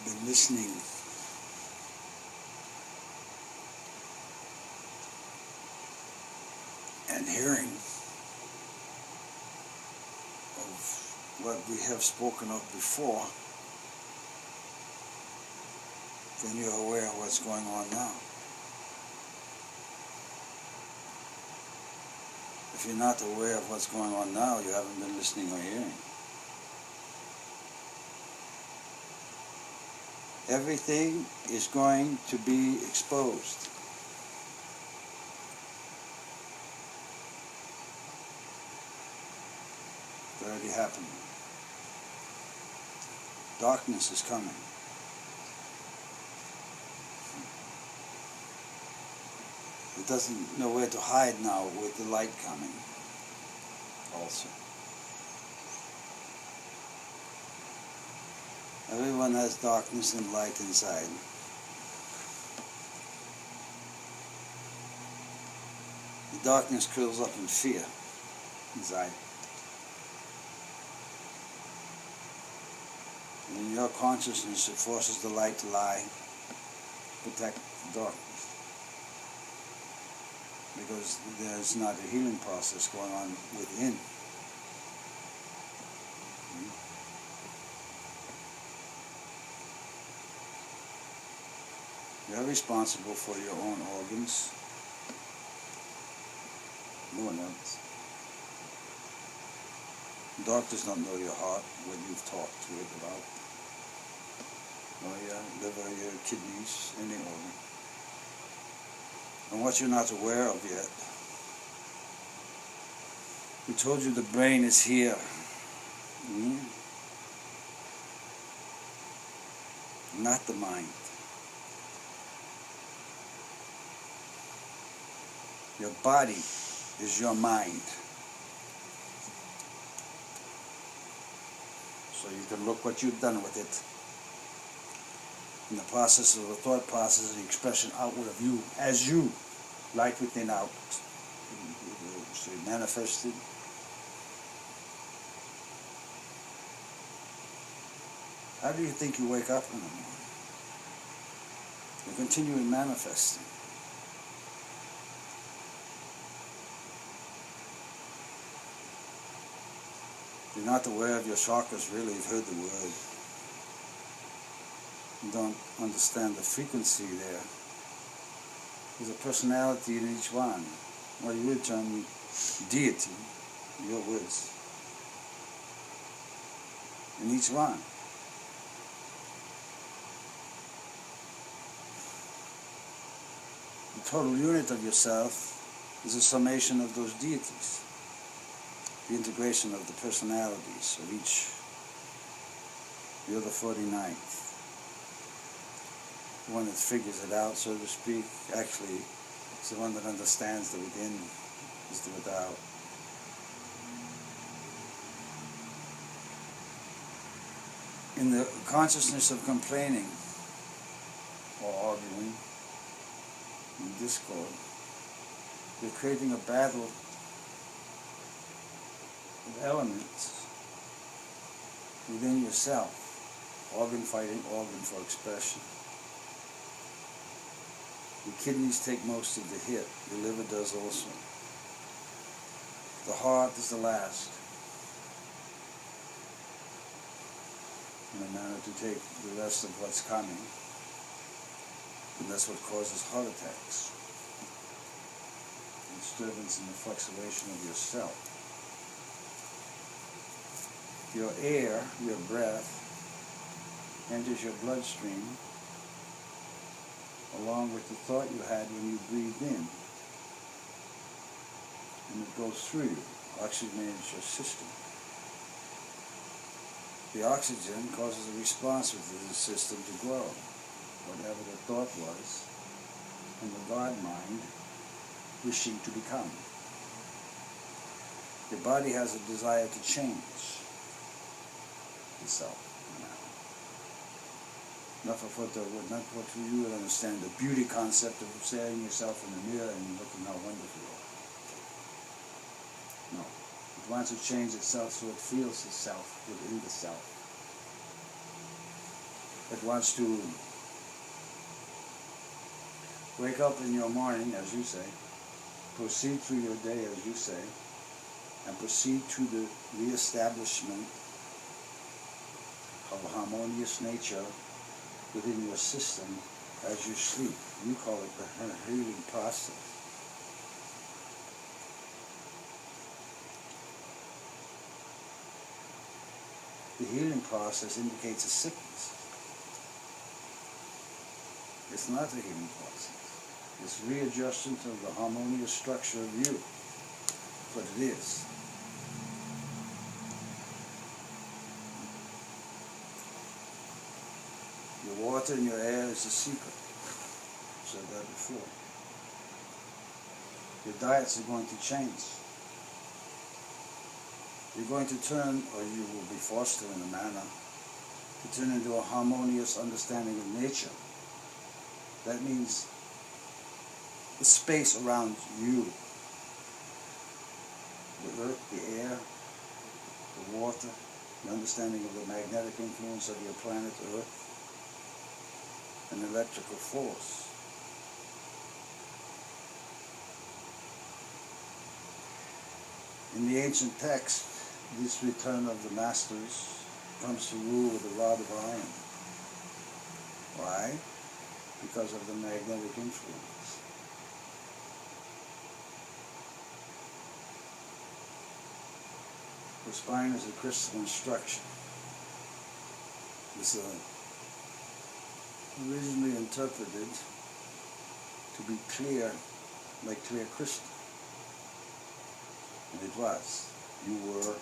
been listening and hearing of what we have spoken of before, then you're aware of what's going on now. If you're not aware of what's going on now, you haven't been listening or hearing. Everything is going to be exposed. It's already happened. Darkness is coming. It doesn't know where to hide now with the light coming also. Everyone has darkness and light inside. The darkness curls up in fear inside. And in your consciousness, it forces the light to lie, protect the darkness. Because there's not a healing process going on within. You're responsible for your own organs. No one else. Doctors don't know your heart, what you've talked to it about. Or your liver, your kidneys, any organ. And what you're not aware of yet. We told you the brain is here. Not the mind. Your body is your mind. So you can look what you've done with it. In the process of the thought process, the expression outward of you, as you, light within out. So you manifested. How do you think you wake up in the morning? You're continuing manifesting. If you're not aware of your chakras, really, you've heard the word. You don't understand the frequency there. There's a personality in each one. Well, you would term deity, your words, in each one. The total unit of yourself is a summation of those deities. The integration of the personalities of each. You're the 49th. The one that figures it out, so to speak. Actually, it's the one that understands the within is the without. In the consciousness of complaining or arguing, in discord, you're creating a battle of elements within yourself, organ fighting organ for expression. Your kidneys take most of the hit, your liver does also. The heart is the last, in a manner to take the rest of what's coming, and that's what causes heart attacks. Disturbance in the fluctuation of yourself. Your air, your breath, enters your bloodstream along with the thought you had when you breathed in. And it goes through you, oxygenates your system. The oxygen causes a response within the system to grow, whatever the thought was, and the God mind wishing to become. Your body has a desire to change itself. Not what you would understand, the beauty concept of seeing yourself in the mirror and looking how wonderful you are. No. It wants to change itself so it feels itself within the self. that wants to wake up in your morning, as you say, proceed through your day, as you say, and proceed to the reestablishment of a harmonious nature within your system as you sleep. You call it the healing process. The healing process indicates a sickness. It's not a healing process. It's readjustment of the harmonious structure of you. That's what it is. Your water and your air is the secret. I said that before. Your diets are going to change. You're going to turn, or you will be forced to in a manner, to turn into a harmonious understanding of nature. That means the space around you, the earth, the air, the water, the understanding of the magnetic influence of your planet Earth, and electrical force. In the ancient text, this return of the masters comes to rule with a rod of iron. Why? Because of the magnetic influence. The spine is a crystalline structure. It's originally interpreted to be clear, like clear crystal. And it was. You were,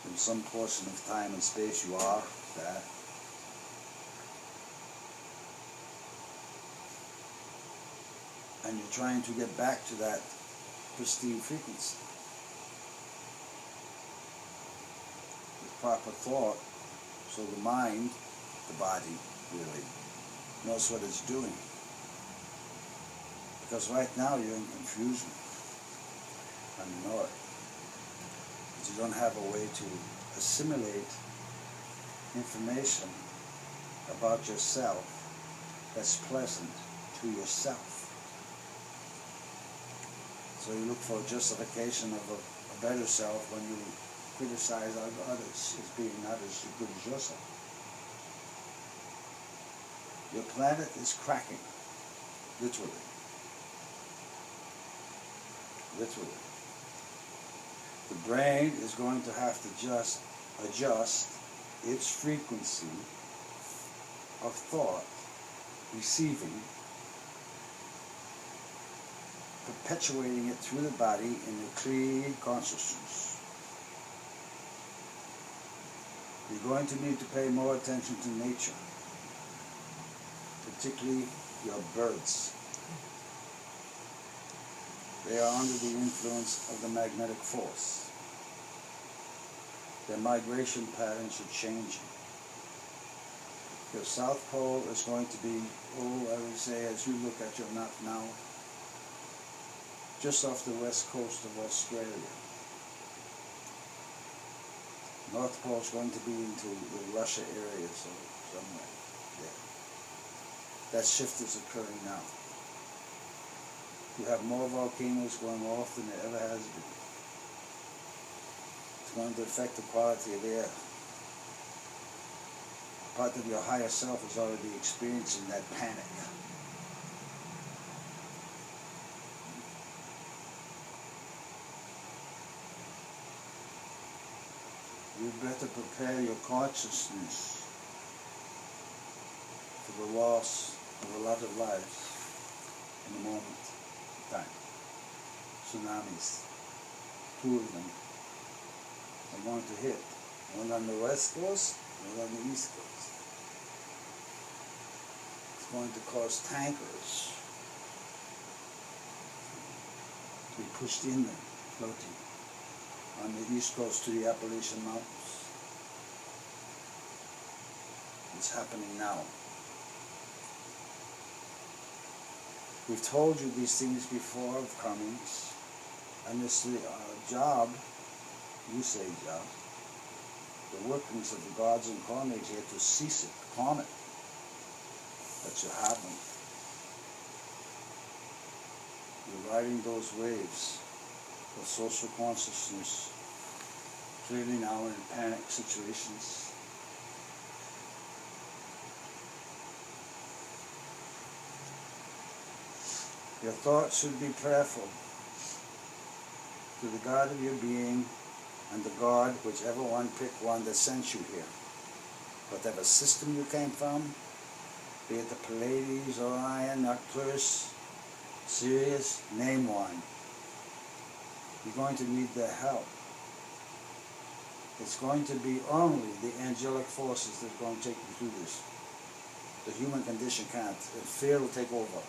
in some portion of time and space, you are that. And you're trying to get back to that pristine frequency. With proper thought, so the mind, the body, really, knows what it's doing. Because right now you're in confusion. And you know it. But you don't have a way to assimilate information about yourself that's pleasant to yourself. So you look for a justification of a better self when you criticize others as being not as good as yourself. Your planet is cracking, literally. Literally. The brain is going to have to just adjust its frequency of thought, receiving, perpetuating it through the body in a clear consciousness. You're going to need to pay more attention to nature, particularly your birds. They are under the influence of the magnetic force. Their migration patterns are changing. Your South Pole is going to be, I would say, as you look at your map now, just off the west coast of Australia. North Pole is going to be into the Russia area, so somewhere there. That shift is occurring now. You have more volcanoes going off than there ever has been. It's going to affect the quality of air. Part of your higher self is already experiencing that panic. You better prepare your consciousness for the loss of a lot of lives in a moment. Time. Tsunamis, 2 of them are going to hit. One on the west coast, one on the east coast. It's going to cause tankers to be pushed in there, floating on the east coast to the Appalachian Mountains. It's happening now. We've told you these things before of comings, and it's the job, you say job, the workings of the gods incarnate here to cease it, calm it, but you haven't. You're riding those waves of social consciousness, clearly now in panic situations. Your thoughts should be prayerful to the God of your being and the God, whichever one, pick one that sent you here. Whatever system you came from, be it the Pleiades, Orion, Arcturus, Sirius, name one. You're going to need their help. It's going to be only the angelic forces that are going to take you through this. The human condition can't. Fear will take over.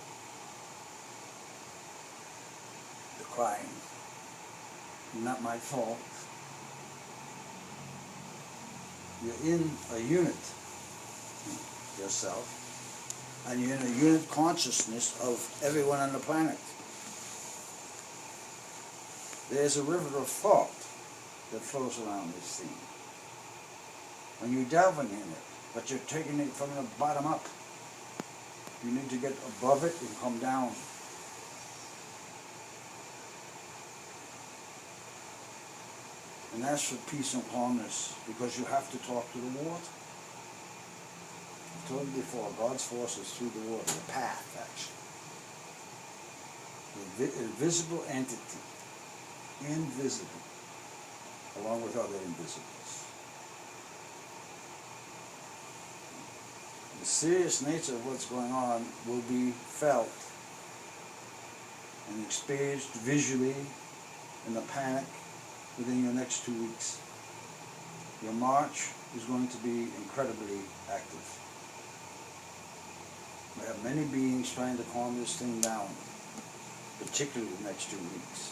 The crying. Not my fault. You're in a unit, yourself, and you're in a unit consciousness of everyone on the planet. There's a river of thought that flows around this thing. And you're delving in it, but you're taking it from the bottom up. You need to get above it and come down. And ask for peace and calmness, because you have to talk to the water. I told you before, God's force is through the water, the path, actually. The invisible entity, invisible, along with other invisibles. The serious nature of what's going on will be felt and experienced visually in the panic within your next 2 weeks. Your march is going to be incredibly active. We have many beings trying to calm this thing down, particularly the next 2 weeks.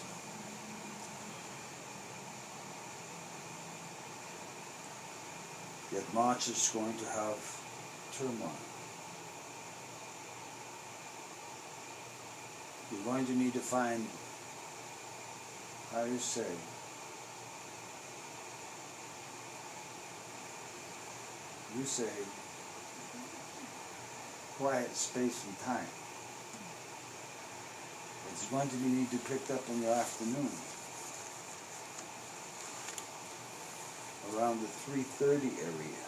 Yet March is going to have turmoil. You're going to need to find, how do you say, quiet space and time. It's going to need to be picked up in your afternoon, around the 3:30 area,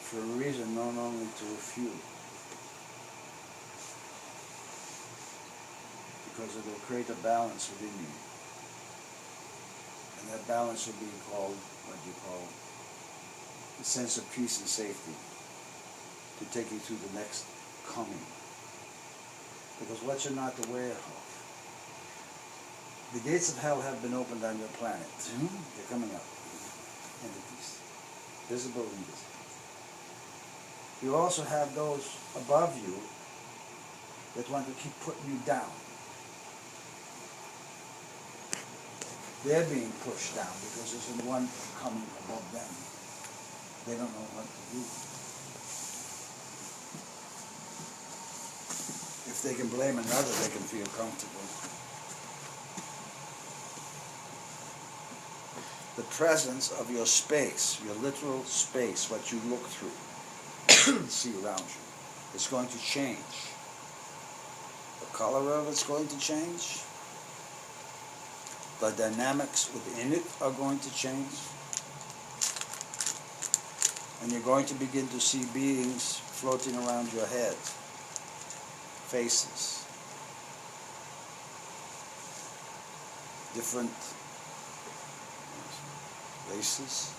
for a reason known only to a few, because it will create a balance within you, and that balance will be called what you call a sense of peace and safety to take you through the next coming. Because what you're not aware of, the gates of hell have been opened on your planet. They're coming up. Entities. Visible and invisible. You also have those above you that want to keep putting you down. They're being pushed down because there's one coming above them. They don't know what to do. If they can blame another, they can feel comfortable. The presence of your space, your literal space, what you look through, see around you, is going to change. The color of it's going to change. The dynamics within it are going to change. And you're going to begin to see beings floating around your head. Faces. Different races.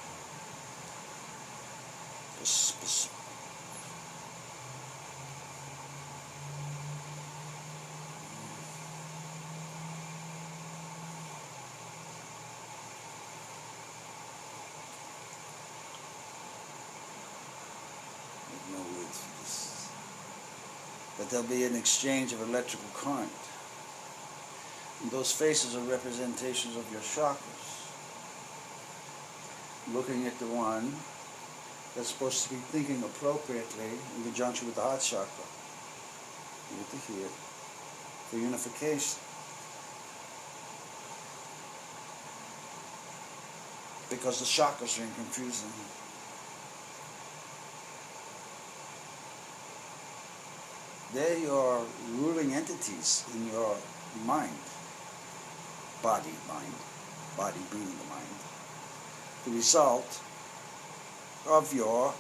But there'll be an exchange of electrical current. And those faces are representations of your chakras. Looking at the one that's supposed to be thinking appropriately in conjunction with the heart chakra, with the head, for unification. because the chakras are in confusion. They're your ruling entities in your mind. Body being the mind. The result of your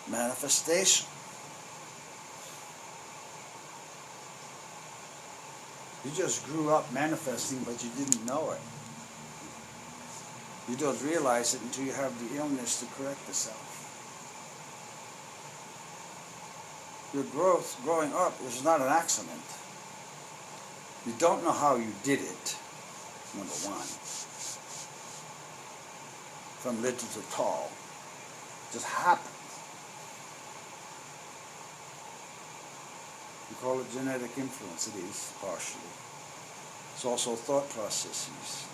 manifestation. You just grew up manifesting, but you didn't know it. You don't realize it until you have the illness to correct yourself. Your growth growing up is not an accident. You don't know how you did it, number one. From little to tall. It just happened. You call it genetic influence. It is, partially. It's also thought processes.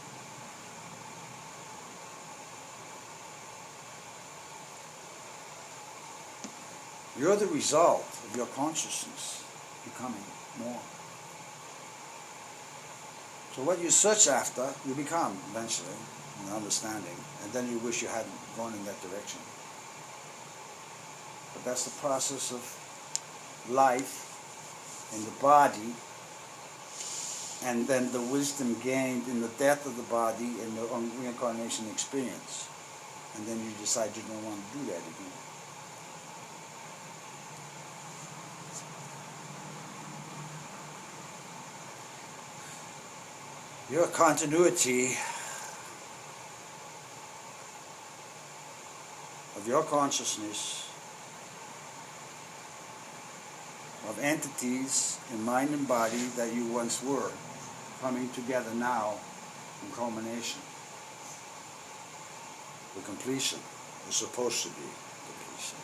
You're the result of your consciousness becoming more. So what you search after, you become eventually, an understanding, and then you wish you hadn't gone in that direction. But that's the process of life in the body, and then the wisdom gained in the death of the body and the reincarnation experience. And then you decide you don't want to do that again. Your continuity of your consciousness, of entities in mind and body that you once were, coming together now in culmination. The completion is supposed to be completion.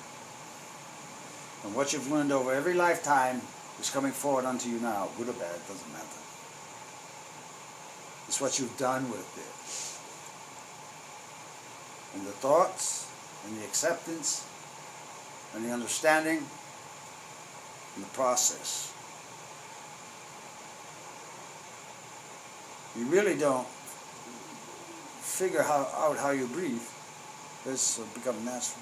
And what you've learned over every lifetime is coming forward unto you now, good or bad, doesn't matter. It's what you've done with it. And the thoughts, and the acceptance, and the understanding, and the process. You really don't figure out how you breathe. This will become natural.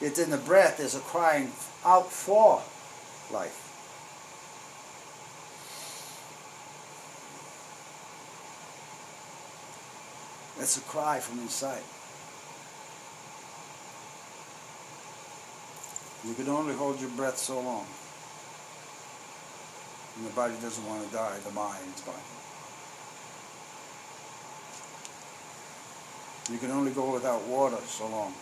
It's in the breath, there's a crying out for life. That's a cry from inside. You can only hold your breath so long. And the body doesn't want to die, the mind's body. You can only go without water so long.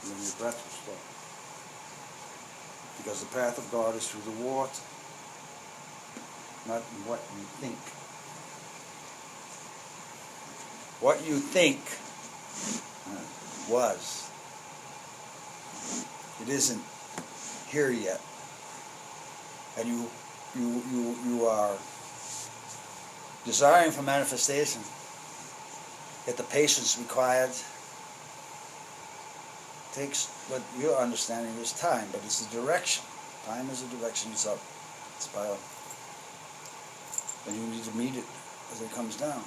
And then your breath will stop. Because the path of God is through the water, not in what you think. What you think was. It isn't here yet. And you are desiring for manifestation. Yet the patience required takes what your understanding is time, but it's a direction. Time is a direction, it's up. It's spiral. And you need to meet it as it comes down.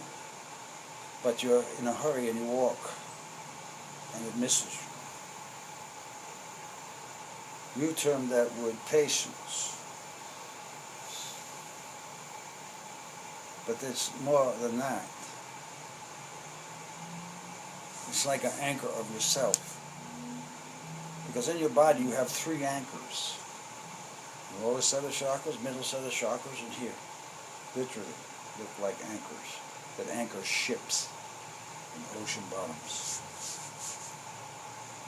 But you're in a hurry and you walk, and it misses you. You term that word patience. But it's more than that. It's like an anchor of yourself. Because in your body you have three anchors. The lower set of chakras, middle set of chakras, and here. Literally look like anchors that anchor ships in ocean bottoms.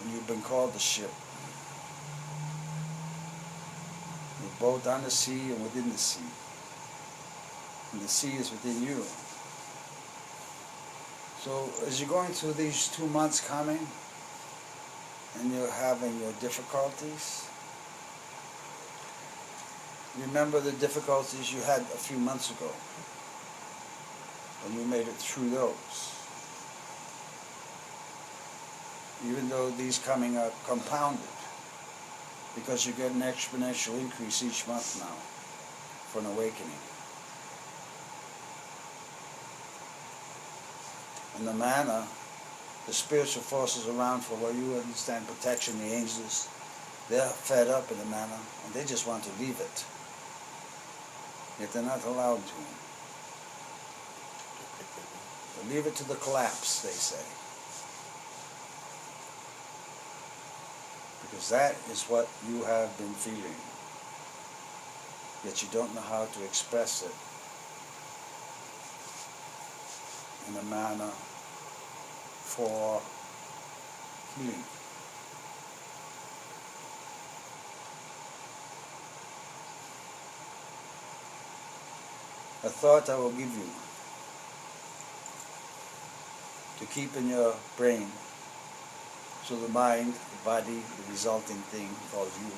And you've been called the ship. You're both on the sea and within the sea. And the sea is within you. So as you're going through these 2 months coming, and you're having your difficulties, remember the difficulties you had a few months ago, and you made it through those. Even though these coming are compounded, because you get an exponential increase each month now, for an awakening. And the manna, the spiritual forces around for what you understand, protection, the angels, they're fed up in the manna and they just want to leave it. Yet they're not allowed to. They leave it to the collapse, they say. Because that is what you have been feeling. Yet you don't know how to express it in a manner for healing. A thought I will give you to keep in your brain, so the mind, the body, the resulting thing called you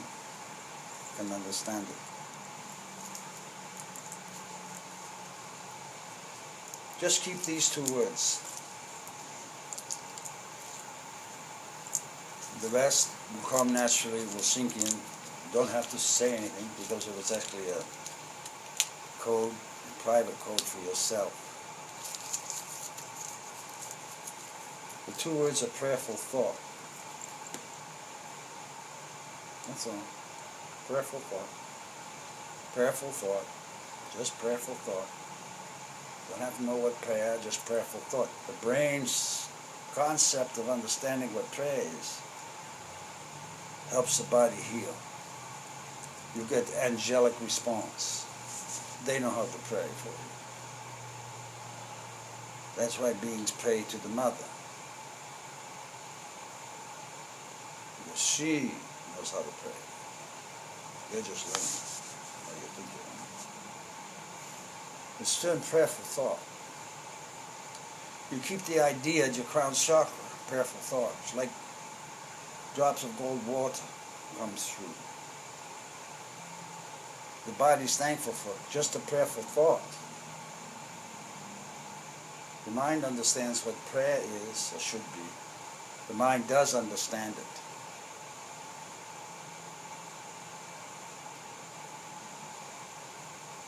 can understand it. Just keep these two words. The rest will come naturally, will sink in. You don't have to say anything because it was actually a code, a private code for yourself. The two words are prayerful thought. That's all. Prayerful thought. Prayerful thought. Just prayerful thought. Don't have to know what prayer, just prayerful thought. The brain's concept of understanding what prayer is helps the body heal. You get angelic response. They know how to pray for you. That's why beings pray to the mother. Because she knows how to pray. You're just learning. Or you think you're learning. It's still in prayerful thought. You keep the idea at your crown chakra, prayerful thought. It's like drops of gold water comes through. The body's thankful for it. Just a prayerful thought. The mind understands what prayer is or should be. The mind does understand it.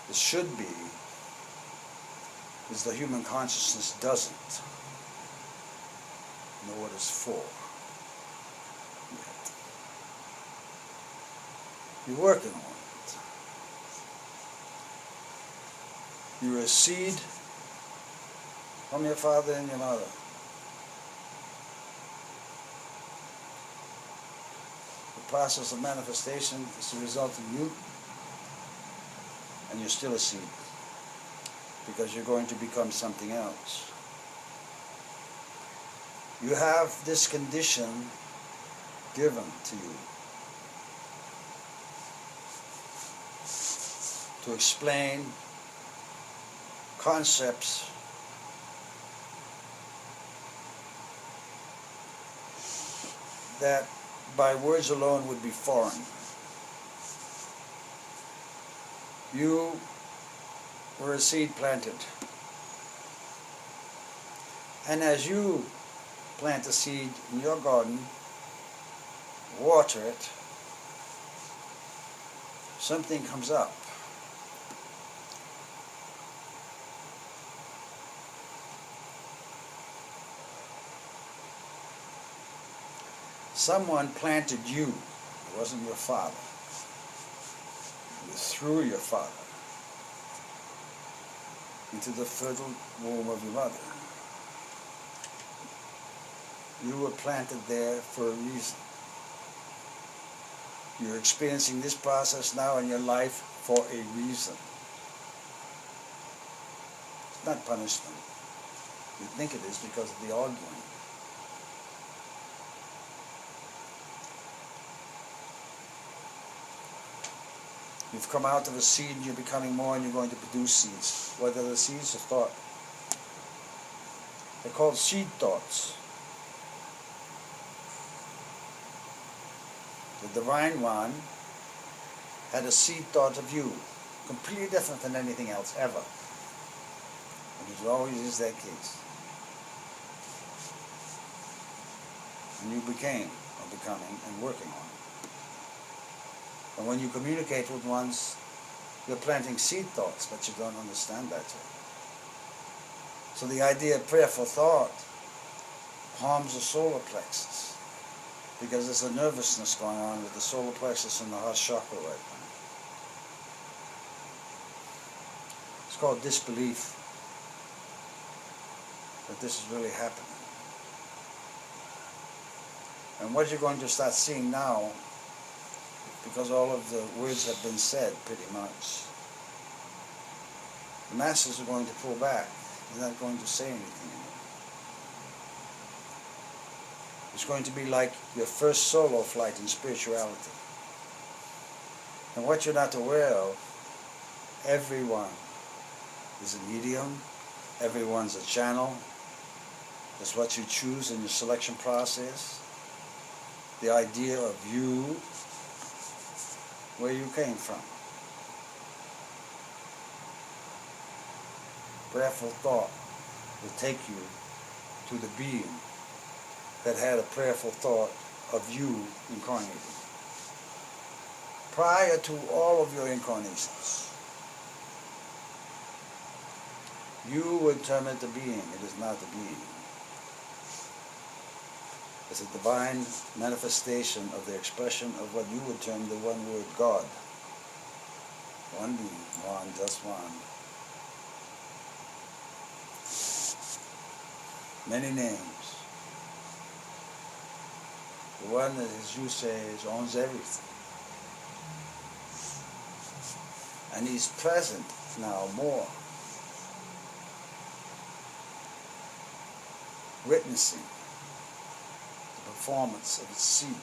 The should be is the human consciousness doesn't know what it's for yet. You're working on it. You're a seed from your father and your mother. The process of manifestation is the result of you, and you're still a seed, because you're going to become something else. You have this condition given to you to explain concepts that by words alone would be foreign. You were a seed planted. And as you plant a seed in your garden, water it, something comes up. Someone planted you. It wasn't your father. It was through your father into the fertile womb of your mother. You were planted there for a reason. You're experiencing this process now in your life for a reason. It's not punishment. You think it is because of the arguing. You've come out of a seed and you're becoming more, and you're going to produce seeds. Whether the seeds of thought. They're called seed thoughts. The Divine One had a seed thought of you, completely different than anything else, ever. And it always is that case. And you became, or becoming, and working on it. And when you communicate with ones, You're planting seed thoughts, but you don't understand that yet. So the idea of prayerful thought harms the solar plexus, because there's a nervousness going on with the solar plexus and the heart chakra right now. It's called disbelief that this is really happening. And what you're going to start seeing now, because all of the words have been said pretty much, the masses are going to pull back. They're not going to say anything anymore. It's going to be like your first solo flight in spirituality. And what you're not aware of, everyone is a medium, everyone's a channel. That's what you choose in your selection process. The idea of you, where you came from. Prayerful thought will take you to the being that had a prayerful thought of you incarnated. Prior to all of your incarnations, you would term it the being. It is not the being. It's a divine manifestation of the expression of what you would term the one word God. One being, one, just one. Many names. The one that, as you say, owns everything. And he's present now more, witnessing the performance of its seed.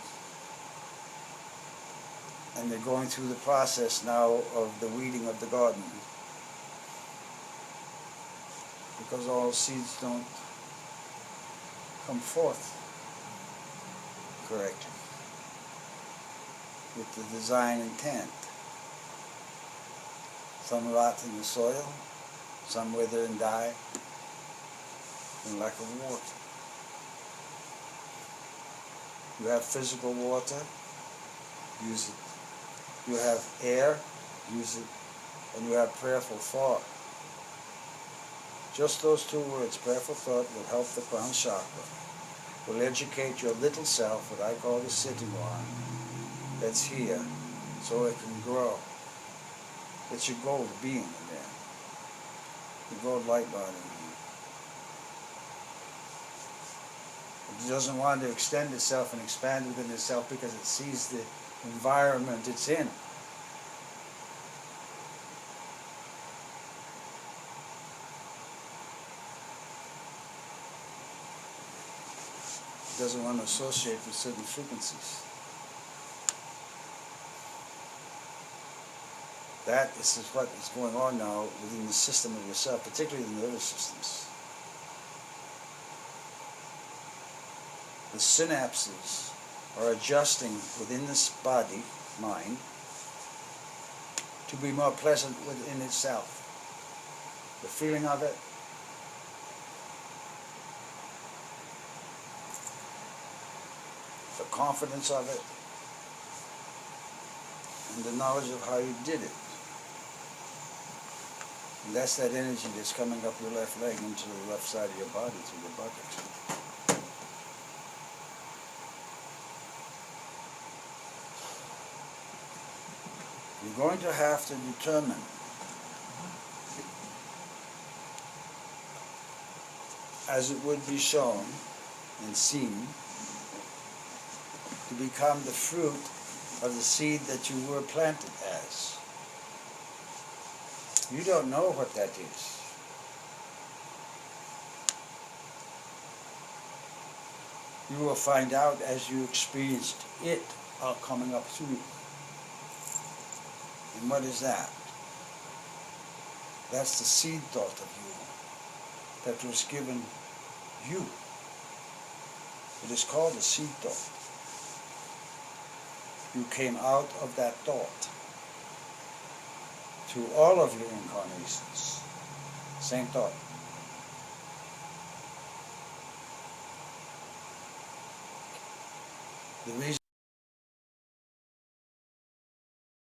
And they're going through the process now of the weeding of the garden, because all seeds don't come forth correctly with the design intent. Some rot in the soil, some wither and die in lack of water. You have physical water, use it. You have air, use it. And you have prayerful thought. Just those two words, prayerful thought, will help the crown chakra, will educate your little self, what I call the sitting one, that's here, so it can grow. It's your gold being in there, your gold light body in here. It doesn't want to extend itself and expand within itself because it sees the environment it's in. It doesn't want to associate with certain frequencies. That is what is going on now within the system of yourself, particularly the nervous systems. The synapses are adjusting within this body, mind, to be more pleasant within itself. The feeling of it, the confidence of it, and the knowledge of how you did it. And that's that energy that's coming up your left leg into the left side of your body through your bucket. You're going to have to determine as it would be shown and seen, to become the fruit of the seed that you were planted as. You don't know what that is. You will find out as you experienced it coming up through you. And what is that? That's the seed thought of you that was given you. It is called a seed thought. You came out of that thought through all of your incarnations. Same thought. The reason